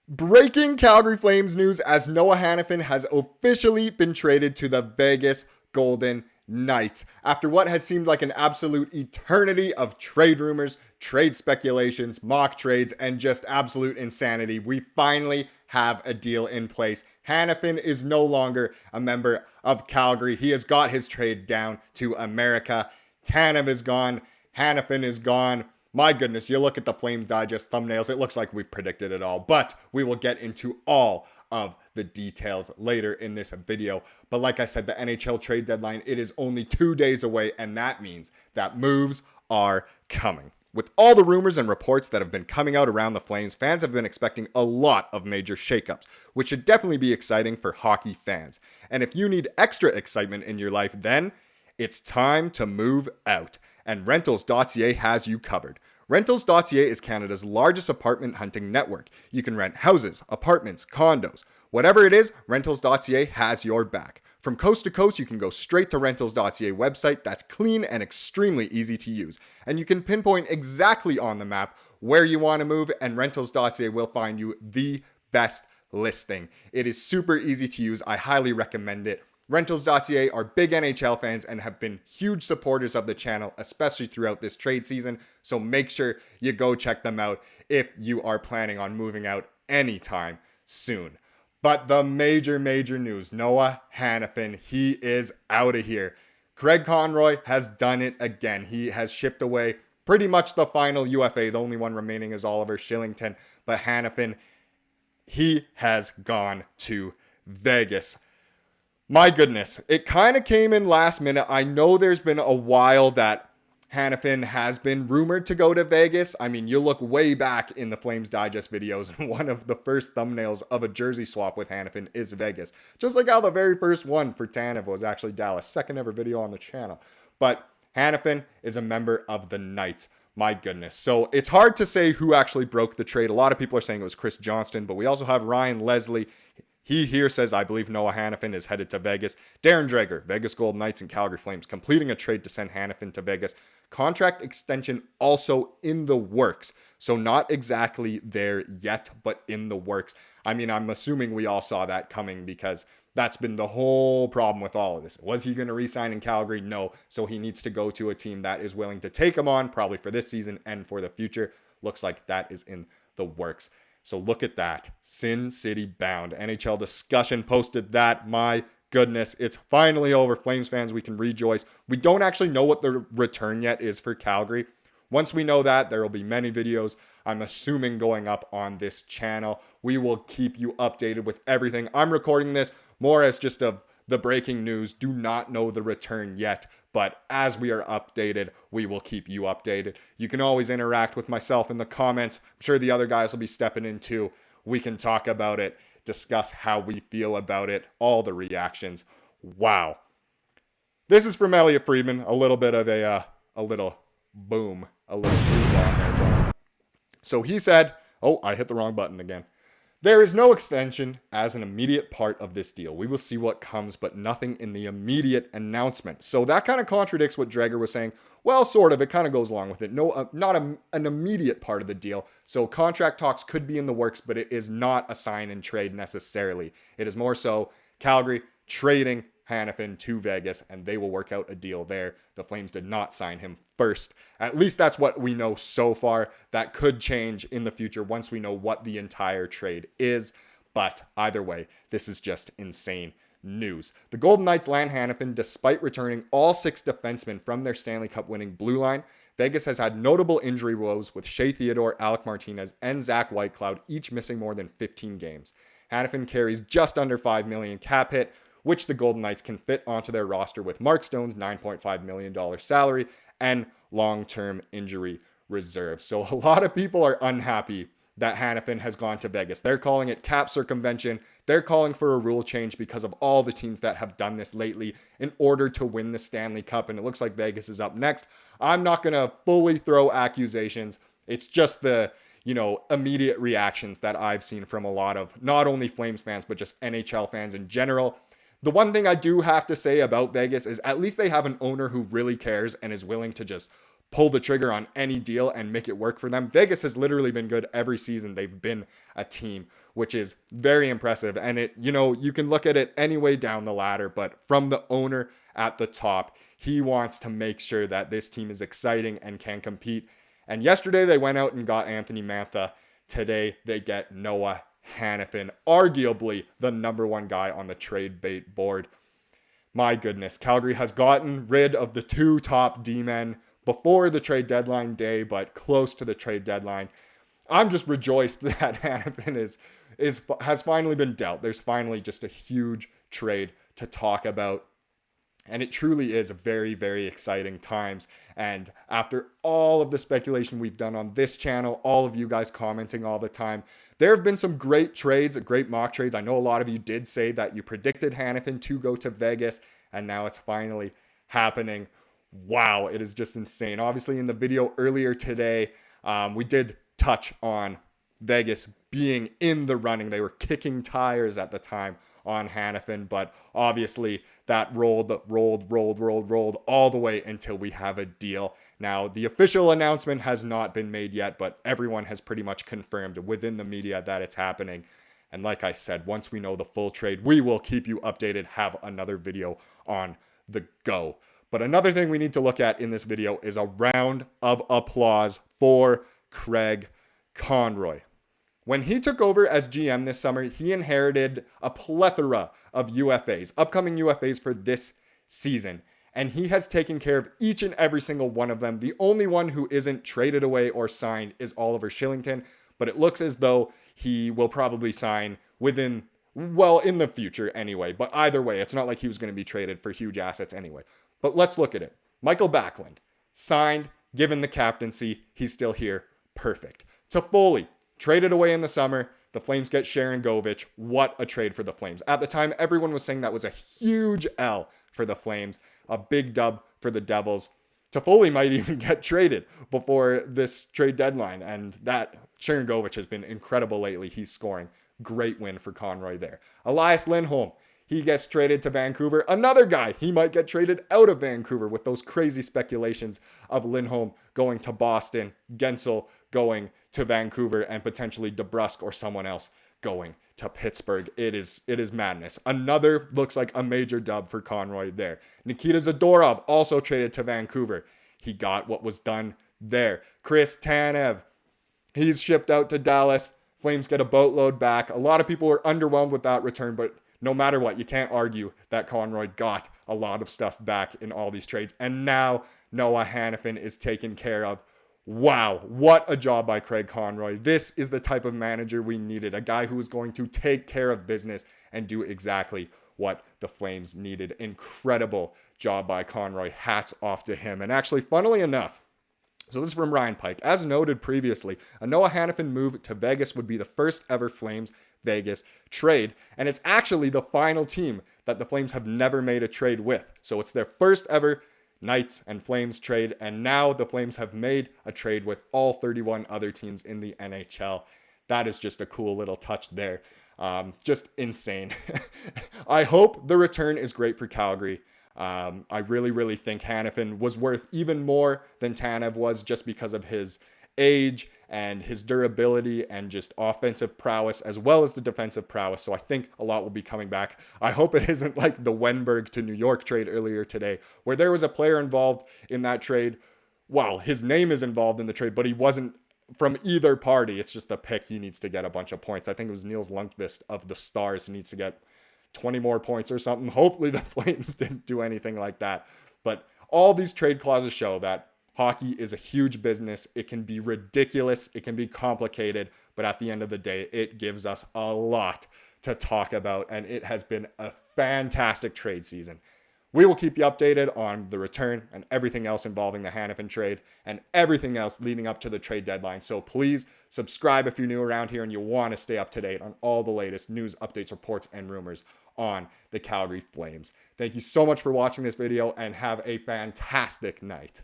Breaking Calgary Flames news as Noah Hanifin has officially been traded to the Vegas Golden Knights. After what has seemed like an absolute eternity of trade rumors, trade speculations, mock trades, and just absolute insanity, we finally have a deal in place. Hanifin is no longer a member of Calgary. He has got his trade down to America. Tanev is gone. Hanifin is gone. My goodness, you look at the Flames Digest thumbnails, it looks like we've predicted it all, but we will get into all of the details later in this video. But like I said, the NHL trade deadline, it is only 2 days away, and that means that moves are coming. With all the rumors and reports that have been coming out around the Flames, fans have been expecting a lot of major shakeups, which should definitely be exciting for hockey fans. And if you need extra excitement in your life, then it's time to move out. And Rentals.ca has you covered. Rentals.ca is Canada's largest apartment hunting network. You can rent houses, apartments, condos. Whatever it is, Rentals.ca has your back. From coast to coast, you can go straight to Rentals.ca website that's clean and extremely easy to use. And you can pinpoint exactly on the map where you want to move, and Rentals.ca will find you the best listing. It is super easy to use. I highly recommend it. Rentals.ca are big NHL fans and have been huge supporters of the channel, especially throughout this trade season. So make sure you go check them out if you are planning on moving out anytime soon. But the major news, Noah Hanifin, he is out of here. Craig Conroy has done it again. He has shipped away pretty much the final UFA. The only one remaining is Oliver Shillington. But Hanifin, he has gone to Vegas. My goodness, it kind of came in last minute. I know there's been a while that Hanifin has been rumored to go to Vegas. I mean, you look way back in the Flames Digest videos, and one of the first thumbnails of a jersey swap with Hanifin is Vegas. Just like how the very first one for Tanev was actually Dallas. Second ever video on the channel. But Hanifin is a member of the Knights. My goodness. So it's hard to say who actually broke the trade. A lot of people are saying it was Chris Johnston, but we also have Ryan Leslie. He here says, I believe Noah Hanifin is headed to Vegas. Darren Dreger, Vegas Golden Knights and Calgary Flames, completing a trade to send Hanifin to Vegas. Contract extension also in the works. So not exactly there yet, but in the works. I mean, I'm assuming we all saw that coming because that's been the whole problem with all of this. Was he going to re-sign in Calgary? No. So he needs to go to a team that is willing to take him on, probably for this season and for the future. Looks like that is in the works. So look at that. Sin City bound. NHL Discussion posted that. My goodness, it's finally over. Flames fans, we can rejoice. We don't actually know what the return yet is for Calgary. Once we know that, there will be many videos, I'm assuming, going up on this channel. We will keep you updated with everything. I'm recording this more as just of the breaking news. Do not know the return yet, but as we are updated, we will keep you updated. You can always interact with myself in the comments. I'm sure the other guys will be stepping in too. We can talk about it, discuss how we feel about it, all the reactions. Wow. This is from Elliot Friedman. A little bit of a little boom, a little foosball there going. So he said, oh, I hit the wrong button again. There is no extension as an immediate part of this deal. We will see what comes, but nothing in the immediate announcement. So that kind of contradicts what Dreger was saying. Well, sort of. It kind of goes along with it. No, not an immediate part of the deal. So contract talks could be in the works, but it is not a sign and trade necessarily. It is more so Calgary trading Hanifin to Vegas, and they will work out a deal there. The Flames did not sign him first. At least that's what we know so far. That could change in the future once we know what the entire trade is. But either way, this is just insane news. The Golden Knights land Hanifin despite returning all 6 defensemen from their Stanley Cup winning blue line. Vegas has had notable injury woes with Shea Theodore, Alec Martinez, and Zach Whitecloud each missing more than 15 games. Hanifin carries just under $5 million cap hit, which the Golden Knights can fit onto their roster with Markstom's $9.5 million salary and long-term injury reserve. So a lot of people are unhappy that Hanifin has gone to Vegas. They're calling it cap circumvention. They're calling for a rule change because of all the teams that have done this lately in order to win the Stanley Cup. And it looks like Vegas is up next. I'm not going to fully throw accusations. It's just the, immediate reactions that I've seen from a lot of not only Flames fans, but just NHL fans in general. The one thing I do have to say about Vegas is at least they have an owner who really cares and is willing to just pull the trigger on any deal and make it work for them. Vegas has literally been good every season they've been a team, which is very impressive. And it, you can look at it any way down the ladder, but from the owner at the top, he wants to make sure that this team is exciting and can compete. And yesterday they went out and got Anthony Mantha. Today they get Noah Hanifin, arguably the number one guy on the trade bait board. My goodness, Calgary has gotten rid of the two top D-men before the trade deadline day, but close to the trade deadline. I'm just rejoiced that Hanifin has finally been dealt. There's finally just a huge trade to talk about. And it truly is very, very exciting times. And after all of the speculation we've done on this channel, all of you guys commenting all the time, there have been some great trades, great mock trades. I know a lot of you did say that you predicted Hanifin to go to Vegas, and now it's finally happening. Wow, it is just insane. Obviously, in the video earlier today, we did touch on Vegas being in the running. They were kicking tires at the time on Hanifin, but obviously that rolled all the way until we have a deal. Now, the official announcement has not been made yet, but everyone has pretty much confirmed within the media that it's happening. And like I said, once we know the full trade, we will keep you updated, have another video on the go. But another thing we need to look at in this video is a round of applause for Craig Conroy. When he took over as GM this summer, he inherited a plethora of UFAs, upcoming UFAs for this season. And he has taken care of each and every single one of them. The only one who isn't traded away or signed is Oliver Shillington. But it looks as though he will probably sign in the future anyway. But either way, it's not like he was going to be traded for huge assets anyway. But let's look at it. Michael Backlund, signed, given the captaincy. He's still here. Perfect. Toffoli, traded away in the summer. The Flames get Sharangovich. What a trade for the Flames. At the time, everyone was saying that was a huge L for the Flames. A big dub for the Devils. Toffoli might even get traded before this trade deadline. And that Sharangovich has been incredible lately. He's scoring. Great win for Conroy there. Elias Lindholm, he gets traded to Vancouver. Another guy, he might get traded out of Vancouver with those crazy speculations of Lindholm going to Boston, Gensel going to Vancouver, and potentially DeBrusk or someone else going to Pittsburgh. It is madness. Another looks like a major dub for Conroy there. Nikita Zadorov also traded to Vancouver. He got what was done there. Chris Tanev, he's shipped out to Dallas. Flames get a boatload back. A lot of people were underwhelmed with that return, but no matter what, you can't argue that Conroy got a lot of stuff back in all these trades. And now Noah Hanifin is taken care of. Wow, what a job by Craig Conroy. This is the type of manager we needed. A guy who was going to take care of business and do exactly what the Flames needed. Incredible job by Conroy. Hats off to him. And actually, funnily enough, so this is from Ryan Pike. As noted previously, a Noah Hanifin move to Vegas would be the first ever Flames Vegas trade. And it's actually the final team that the Flames have never made a trade with. So it's their first ever Knights and Flames trade. And now the Flames have made a trade with all 31 other teams in the NHL. That is just a cool little touch there. Just insane. I hope the return is great for Calgary. I really think Hanifin was worth even more than Tanev was just because of his age and his durability and just offensive prowess as well as the defensive prowess. So I think a lot will be coming back. I hope it isn't like the Wenberg to New York trade earlier today where there was a player involved in that trade. Well, his name is involved in the trade, but he wasn't from either party. It's just the pick. He needs to get a bunch of points. I think it was Niels Lundqvist of the Stars who needs to get 20 more points or something. Hopefully the Flames didn't do anything like that. But all these trade clauses show that hockey is a huge business. It can be ridiculous. It can be complicated. But at the end of the day, it gives us a lot to talk about. And it has been a fantastic trade season. We will keep you updated on the return and everything else involving the Hanifin trade and everything else leading up to the trade deadline. So please subscribe if you're new around here and you want to stay up to date on all the latest news, updates, reports, and rumors on the Calgary Flames. Thank you so much for watching this video and have a fantastic night.